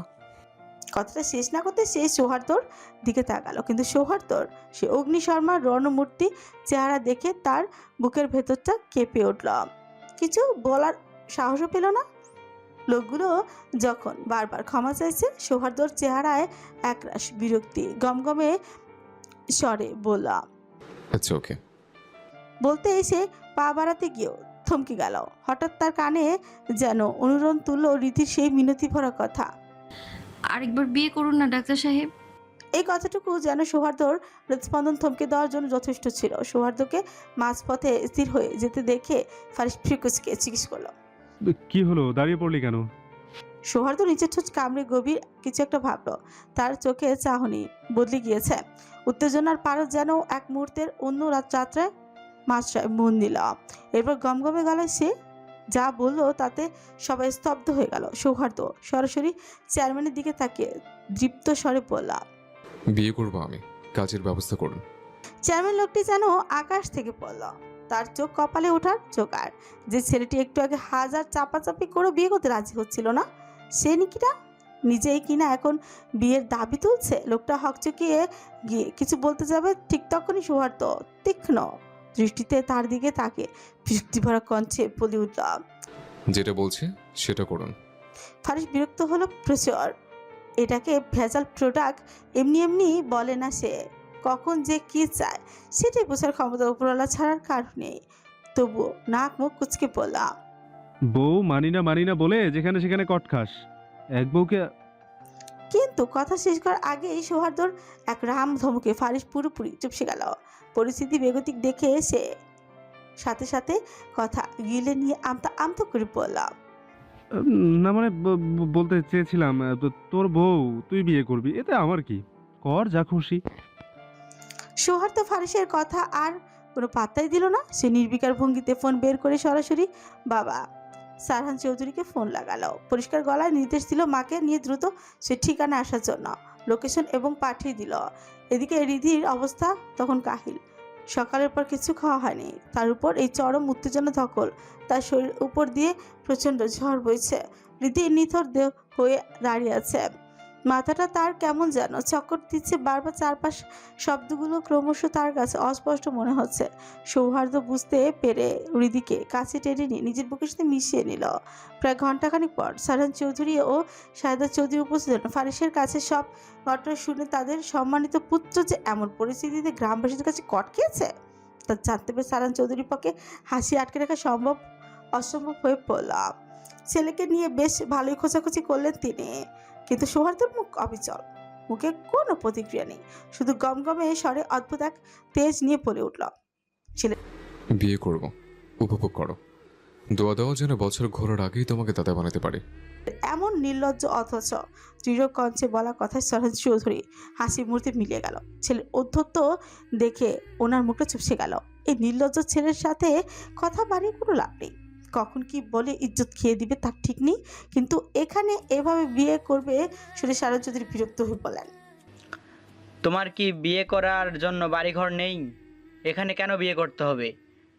কথাটা শেষ না করতে সে সৌহার্দ্যর দিকে তাকালো, কিন্তু সৌহার্দ্যর সে অগ্নি শর্মার রণমূর্তি চেহারা দেখে তার বুকের ভেতরটা কেঁপে উঠল। কিছু বলার সাহসও পেল না। লোকগুলো যখন বারবার ক্ষমা চাইছে, সৌহার্দ্যর চেহারায় একরাশ বিরক্তি গমগমে স্বরে বললাম, আচ্ছা ওকে। বলতে এসে পা বাড়াতে গিয়েও থমকে গেল। হঠাৎ তার কানে যেন অনুরণ তুলল রীতির সেই মিনতি ভরা কথা, আরেকবার বিয়ে করুন না ডাক্তার সাহেব। এই কথাটুকু যেন সৌহার্দ্যর হৃদস্পন্দন থমকে দেওয়ার জন্য যথেষ্ট ছিল। সৌহার্দ্যকে মাঝপথে স্থির হয়ে যেতে দেখে ফারিস ফ্রিকুচকে জিজ্ঞেস করলো, কি হলো, দাঁড়িয়ে পড়লি কেন? সৌহার্দ্য নিচের ঠোঁট কামড়ে গভীর কিছু একটা ভাবলো। তার চোখে চাহনি বদলে গিয়েছে। উত্তেজনার পারদ যেন এক মুহূর্তের অন্য যাত্রায় মাত্রায় মন দিল। এরপর গমগমে গলায় সে যা বলল তাতে সবাই স্তব্ধ হয়ে গেল। সৌহার্দ্য সরাসরি চেয়ারম্যানের দিকে তাকিয়ে দৃপ্ত স্বরে বললাম, বিয়ে করবো আমি, কাজের ব্যবস্থা করুন। চেয়ারম্যান লোকটি যেন আকাশ থেকে পড়ল। তার চোখ কপালে ওঠার জোগাড়। যে ছেলেটি একটু আগে হাজার চাপাচাপি করে বিয়ে করতে রাজি হচ্ছিল না, সে নিকিটা নিজেই কিনা এখন বিয়ের দাবি তুলছে। লোকটা হকচকিয়ে গিয়ে কিছু বলতে যাবে, ঠিক তখনই সৌহার্দ্য তীক্ষ্ণ দৃষ্টিতে তার দিকে তাকে বিরক্তি ভরা কণ্ঠে বলে উঠল, যেটা বলছে সেটা করুন। ফারিস বিরক্ত হলো প্রচুর। এটাকে ভেজাল প্রোডাক্ট এমনি এমনি বলে না সে। কখন যে কি চায় সেটাই বোঝার ক্ষমতা উপরওয়ালা ছাড়ার কারণে। তবুও নাক মুখ কুচকে বললাম, বউ মানি না বলে যেখানে সেখানে কট খাস। এক বউকে। কিন্তু কথা শেষ করার আগেই সৌহার্দ্যর এক রাম ধমকে ফারিস পুরোপুরি চুপসে গেল। পরিস্থিতি বেগতিক দেখে সে সাথে সাথে কথা গিলে নিয়ে আমতা আমতা করে বললাম, না মানে বলতে চেয়েছিলাম তোর বউ তুই বিয়ে করবি, এতে আমার কি, কর যা খুশি। সৌহার্দ্য ফারিসের কথা আর কোনো পাত্তাই দিল না। সে নির্বিকার ভঙ্গিতে ফোন বের করে সরাসরি বাবা সারহান চৌধুরীকে ফোন লাগালো। পরিষ্কার গলায় নির্দেশ দিল মাকে নিয়ে দ্রুত সে ঠিকানা আসার জন্য, লোকেশন এবং পাঠিয়ে দিল। এদিকে রিধির অবস্থা তখন কাহিল। সকালের পর কিছু খাওয়া হয়নি, তার উপর এই চরম উত্তেজনা ধকল। তার শরীর উপর দিয়ে প্রচণ্ড ঝড় বইছে। রিধি নিথর দেহ হয়ে দাঁড়িয়ে আছে। মাথাটা তার কেমন যেন চক্কর দিচ্ছে বারবার। চারপাশ শব্দগুলো ক্রমশ তার কাছে অস্পষ্ট মনে হচ্ছে। সৌহার্দ্য বুঝতে পেরে হৃদিকে কাছে টেনে নিয়ে নিজের বুকের সাথে মিশিয়ে নিল। প্রায় ঘন্টাখানিক পর সারহান চৌধুরী ও শাহেদা চৌধুরী উপস্থিত হলেন। ফারিসের কাছে সব ঘটনা শুনে তাদের সম্মানিত পুত্র যে এমন পরিস্থিতিতে গ্রামবাসীদের কাছে কট খেয়েছে তা জানতে পেরে সারহান চৌধুরীর পক্ষে হাসি আটকে রাখা অসম্ভব হয়ে পড়ল। ছেলেকে নিয়ে বেশ ভালোই খোঁচাখুচি করলেন তিনি, কিন্তু সৌহার্দ্যের মুখ অবিচল। মুখে কোনো প্রতিক্রিয়া নেই, শুধু গমগমে স্বরে অদ্ভুত এক তেজ নিয়ে বলে উঠল, বিয়ে করব, উপভোগ করো। দোয়া দেওয়া যেন বছর ঘোরার আগেই তোমাকে দাদা বানাতে পারে। এমন নির্লজ্জ অথচ দৃঢ় কণ্ঠে বলা কথায় সারহান চৌধুরী হাসি মুহূর্তে মিলিয়ে গেল। ছেলের অধ্যত্ব দেখে ওনার মুখটা চুপসে গেল। এই নির্লজ্জ ছেলের সাথে কথা বাড়িয়ে কোনো লাভ নেই। কখন কি বলে ইজ্জত খেয়ে দিবে তার ঠিক নেই, কিন্তু এখানে এভাবে বিয়ে করবে শুনে সারহান চৌধুরী বিরক্ত হয়ে বলেন, তোমার কি বিয়ে করার জন্য বাড়িঘর নেই? এখানে কেন বিয়ে করতে হবে?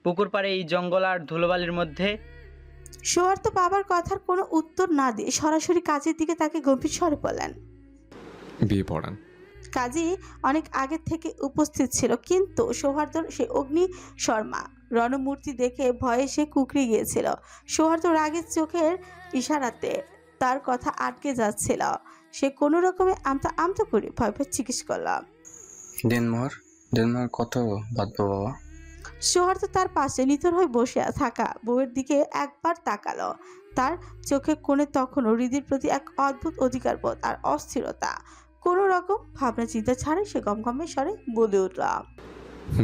পুকুর পাড়ে এই জঙ্গল আর ধুলোবালির মধ্যে? সৌহার্দ্য বাবার কথার কোনো উত্তর না দিয়ে সরাসরি কাজের দিকে তাকে গম্ভীর স্বরে বললেন। বিয়ে পড়ান। কাজী অনেক আগে থেকে উপস্থিত ছিল, কিন্তু সৌহার্দ্যর সে অগ্নি শর্মা রণমূর্তি দেখে ভয়ে সে কুকড়ে গিয়েছিল। সৌহার্দ্য রাগের চোখের ইশারাতে তার কথা আটকে যাচ্ছিল। সে কোনো রকমে আমতা আমতা করে ভয় ভয় জিজ্ঞেস করলাম, দিনমোহর কত বাঁধবো বাবা? সৌহার্দ্য তার পাশে নিথর হয়ে বসে থাকা বউয়ের দিকে একবার তাকালো। তার চোখে কোণে তখনও হৃদির প্রতি এক অদ্ভুত অধিকারবোধ আর অস্থিরতা। কোনো রকম ভাবনা চিন্তা ছাড়াই সে গমগমে স্বরে বলে উঠল,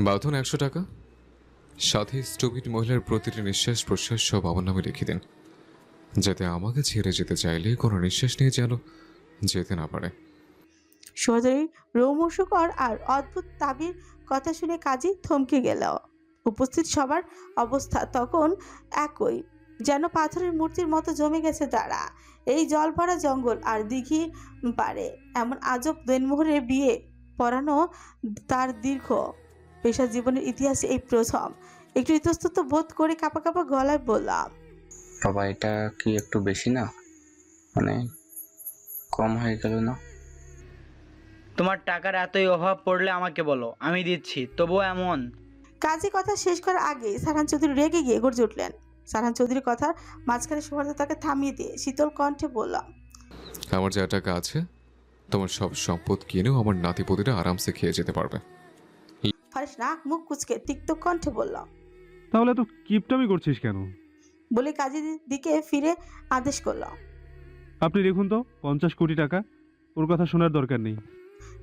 বাঁধন 100 টাকা, সাথে স্টুপিড মহিলার প্রতিটি নিঃশ্বাস প্রশ্বাস সব আমার নামে লিখে দিন, যাতে আমাকে ছেড়ে যেতে চাইলে কোনো নিঃশ্বাস নিয়ে যেন যেতে না পারে। সৌহার্দ্যের রোমশকর আর অদ্ভুত দাবির কথা শুনে কাজী থমকে গেল। উপস্থিত সবার অবস্থা তখন একই, যেন পাথরের মূর্তির মতো জমে গেছে তারা। এই জল ভরা জঙ্গল আর দিঘি পারে এমন আজব দেনমোহরের বিয়ে পড়ানো তার দীর্ঘ পেশা জীবনের ইতিহাসে এই প্রথম। একটু ইতস্তত বোধ করে কাঁপা কাঁপা গলায় বললাম, বাবা এটা কি একটু বেশি না? মানে কম হয়ে গেল না? তোমার টাকার এতই অভাব পড়লে আমাকে বলো, আমি দিচ্ছি। তবুও এমন। কাজী কথা শেষ করার আগে সারহান চৌধুরী রেগে গিয়ে গর্জে উঠলেন। সারহান চৌধুরীর কথার মাঝখানে সৌহার্দ্য তাকে থামিয়ে দিয়ে শীতল কণ্ঠে বললাম, আমার যা টাকা আছে তোমার সব সম্পদ কিনেও আমার নাতিপতিরা আরামসে খেয়ে যেতে পারবে। ফারিস নাক মুখ কুচকে তিক্ত কণ্ঠে বললাম, তাহলে তো কিপটামি করছিস কেন? বলে কাজীর দিকে ফিরে আদেশ করলাম, আপনি দেখুন তো 50 কোটি টাকা, ওর কথা শোনার দরকার নেই।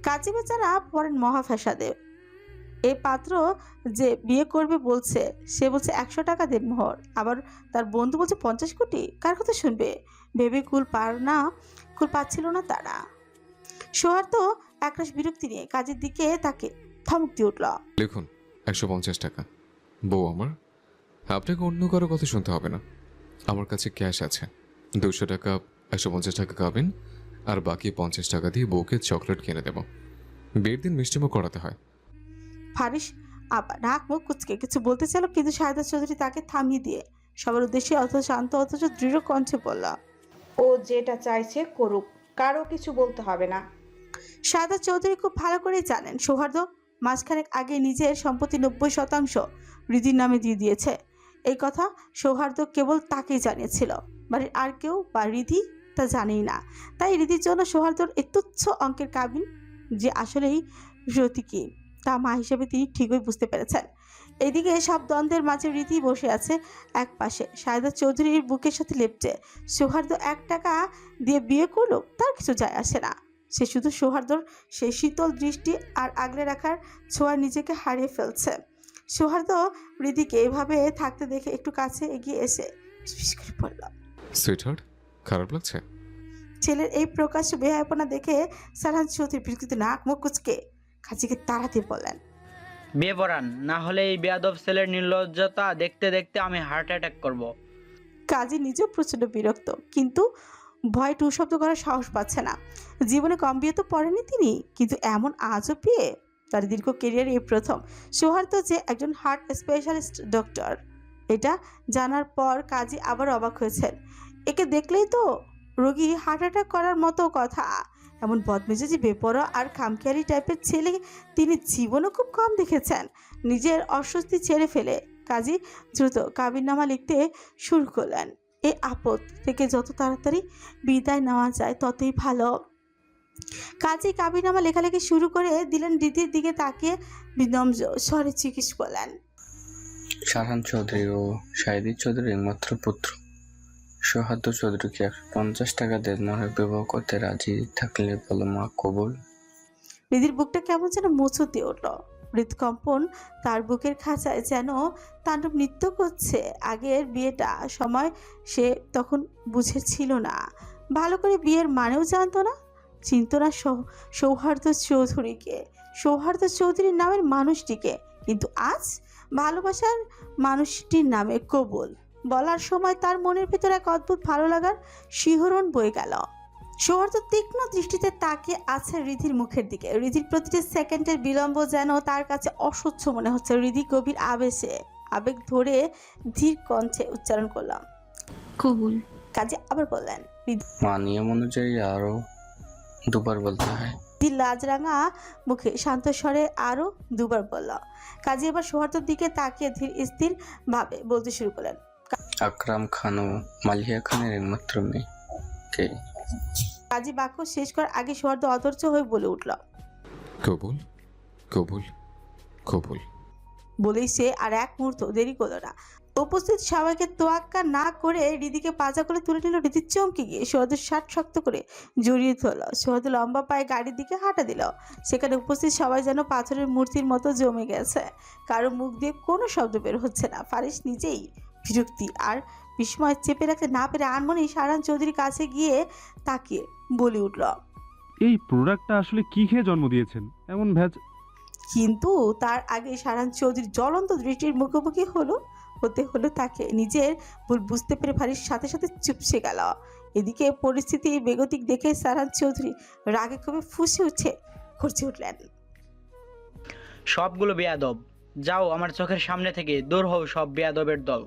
কাজী বেচারা পড়েন মহা ফ্যাসাদে। এই পাত্র যে বিয়ে করবে বলছে, সে বলছে 100 টাকা দেন মোহর, আবার তার বন্ধু বলছে 50 কোটি। কার কথা শুনবে ভেবে কুল পাচ্ছিল না তারা। সৌহার্দ্য একরাশ বিরক্তি নিয়ে কাজের দিকে তাকে থমক দিয়ে উঠল, লিখুন 150 টাকা। বউ আমার, আপনাকে অন্য কারো কথা শুনতে হবে না। আমার কাছে ক্যাশ আছে 200 টাকা। 150 টাকা খাবেন আর বাকি 50 টাকা দিয়ে বউকে চকলেট কিনে দেব। বিয়ের দিন মিষ্টিমুখ করাতে হয়। ফারিস আবার নাক মুখ কুচকে কিছু বলতে চাইল, কিন্তু শাহেদা চৌধুরী তাকে থামিয়ে দিয়ে সবার উদ্দেশ্যে অত শান্ত অথচ দৃঢ় কণ্ঠে বলল, ও যেটা চাইছে করুক, কারো কিছু বলতে হবে না। শাহেদা চৌধুরী খুব ভালো করেই জানেন সৌহার্দ্য মাসখানেক আগে নিজের সম্পত্তি 90% হৃদির নামে দিয়ে দিয়েছে। এই কথা সৌহার্দ্য কেবল তাকেই জানিয়েছিল, বাড়ির আর কেউ বা হৃদি তা জানেই না। তাই হৃদির জন্য সৌহার্দ্যর এই তুচ্ছ অঙ্কের কাবিন যে আসলেই রতিকি তা মা হিসেবে তিনি ঠিকই বুঝতে পেরেছেন। এদিকে সব দ্বন্দ্বের মাঝে রীতি বসে আছে এক পাশে, শাহেদা চৌধুরীর বুকের সাথে লেপটে। সৌহার্দ্য 1 টাকা দিয়ে বিয়ে করলো তার কিছু যায় আসে না। সে শুধু সৌহার্দ্যর সেই শীতল দৃষ্টি আর আগলে রাখার ছোঁয়া নিজেকে হারিয়ে ফেলছে। সৌহার্দ্য রীতিকে এভাবে থাকতে দেখে একটু কাছে এগিয়ে এসে ফিসফিস করে পড়ল, সুইটহার্ট, খারাপ লাগছে? ছেলের এই প্রকাশ্য বেহায়াপনা দেখে সারহান চৌধুরী বিরক্তিতে নাক মুখ কুচকে কাজীকে তাড়াতে বলেন, বিয়ে পড়ান, না হলে এই বেয়াদব ছেলের নির্লজ্জতা দেখতে দেখতে আমি হার্ট অ্যাটাক করব। কাজী নিজেও প্রচণ্ড বিরক্ত, কিন্তু ভয় টু শব্দ করার সাহস পাচ্ছে না। জীবনে কম বিয়ে তো পড়েনি তিনি, কিন্তু এমন আজও বিয়ে তার দীর্ঘ কেরিয়ারে এই প্রথম। সৌহার্দ্য যে একজন হার্ট স্পেশালিস্ট ডক্টর এটা জানার পর কাজী আবার অবাক হয়েছেন। একে দেখলেই তো রোগী হার্ট অ্যাটাক করার মতো কথা। এমন বদমেজাজি বেপরোয়া আর খামখেয়ালি টাইপের ছেলে তিনি জীবনও খুব কম দেখেছেন। নিজের অস্বস্তি ছেড়ে ফেলে কাজী দ্রুত কাবিননামা লিখতে শুরু করলেন। এই আপদ থেকে যত তাড়াতাড়ি বিদায় নেওয়া যায় ততই ভালো। কাজী কাবিননামা লেখালেখি শুরু করে দিলেন। রীতির দিকে তাকিয়ে বিনম্র স্বরে জিজ্ঞেস করলেন, শাহান চৌধুরী ও শাহিদি চৌধুরীর মাত্র পুত্র সৌহার্দ্য চৌধুরীকে 150 টাকা দেনমোহরে বিবাহ করতে রাজি থাকলে বলো মা কবুল। রীতির বুকটা কেমন যেন মোচড় দিয়ে উঠল। হৃদকম্পন তার বুকের খাঁচায় যেন তাণ্ডব নৃত্য করছে। আগের বিয়েটা সময় সে তখন বুঝেছিল না, ভালো করে বিয়ের মানেও জানতো না, চিনত না সৌহার্দ্য চৌধুরীকে, সৌহার্দ্য চৌধুরীর নামের মানুষটিকে। কিন্তু আজ ভালোবাসার মানুষটির নামে কবুল বলার সময় তার মনের ভিতরে এক অদ্ভুত ভালো লাগার শিহরণ বয়ে গেল। সৌহার্দ্য তীক্ষ্ণ দৃষ্টিতে তাকিয়ে আছে রিধির মুখের দিকে। রিধির প্রতিটি সেকেন্ডের বিলম্ব যেন তার কাছে অসহ্য মনে হচ্ছে। রিধি গভীর আবেগ ধরে ধীর কণ্ঠে উচ্চারণ করলাম, কবুল। কাজী আবার বললেন। মা নিয়ম অনুযায়ী আরও দুবার বলতে হয়। রিদ্ধি লাজরাঙা মুখে শান্ত স্বরে আরো দুবার বলল। কাজী এবার সোহার্দের দিকে তাকিয়ে ধীর স্থির ভাবে বলতে শুরু করলেন। আকরাম খান ও মালিয়া খানের একমাত্র মেয়ে কে? কাজী বাক্য শেষ করার আগে সোহার্দ অধৈর্য হয়ে বলে উঠল। কবুল কবুল কবুল। বলেই সে আর এক মুহূর্ত দেরি করলো না। উপস্থিত সবাইকে তোয়াক্কা না করে রিদিকে পাজা করে তুলে নিল। রিদি চমকে গিয়ে সোহাদের শার্ট শক্ত করে জড়িয়ে ধরল। সোহাদ লম্বা পায়ে গাড়ির দিকে হাঁটা দিল। সেখানে উপস্থিত সবাই যেন পাথরের মূর্তির মতো জমে গেছে। কারো মুখ দিয়ে কোনো শব্দ বের হচ্ছে না। ফারিস নিজেই বিরক্তি আর বিস্ময় চেপে রাখতে না পেরে আনমনেই সারান চৌধুরীর কাছে গিয়ে তাকিয়ে বলে উঠল। এই প্রোডাক্টটা আসলে কি খেয়ে জন্ম দিয়েছেন এমন ভ্যাজ? কিন্তু তার আগে সারান চৌধুরীর জ্বলন্ত দৃষ্টির মুখোমুখি হতে হলো তাকে। নিজের ভুল বুঝতে পেরে ফারিস সাথে সাথে চুপসে গেল। এদিকে পরিস্থিতি বেগতিক দেখে সারান চৌধুরী রাগে ক্ষোভে ফুঁসে খরচে উঠলেন। সবগুলো বেয়াদব, যাও আমার চোখের সামনে থেকে দূর হও সব বেয়াদবের দল।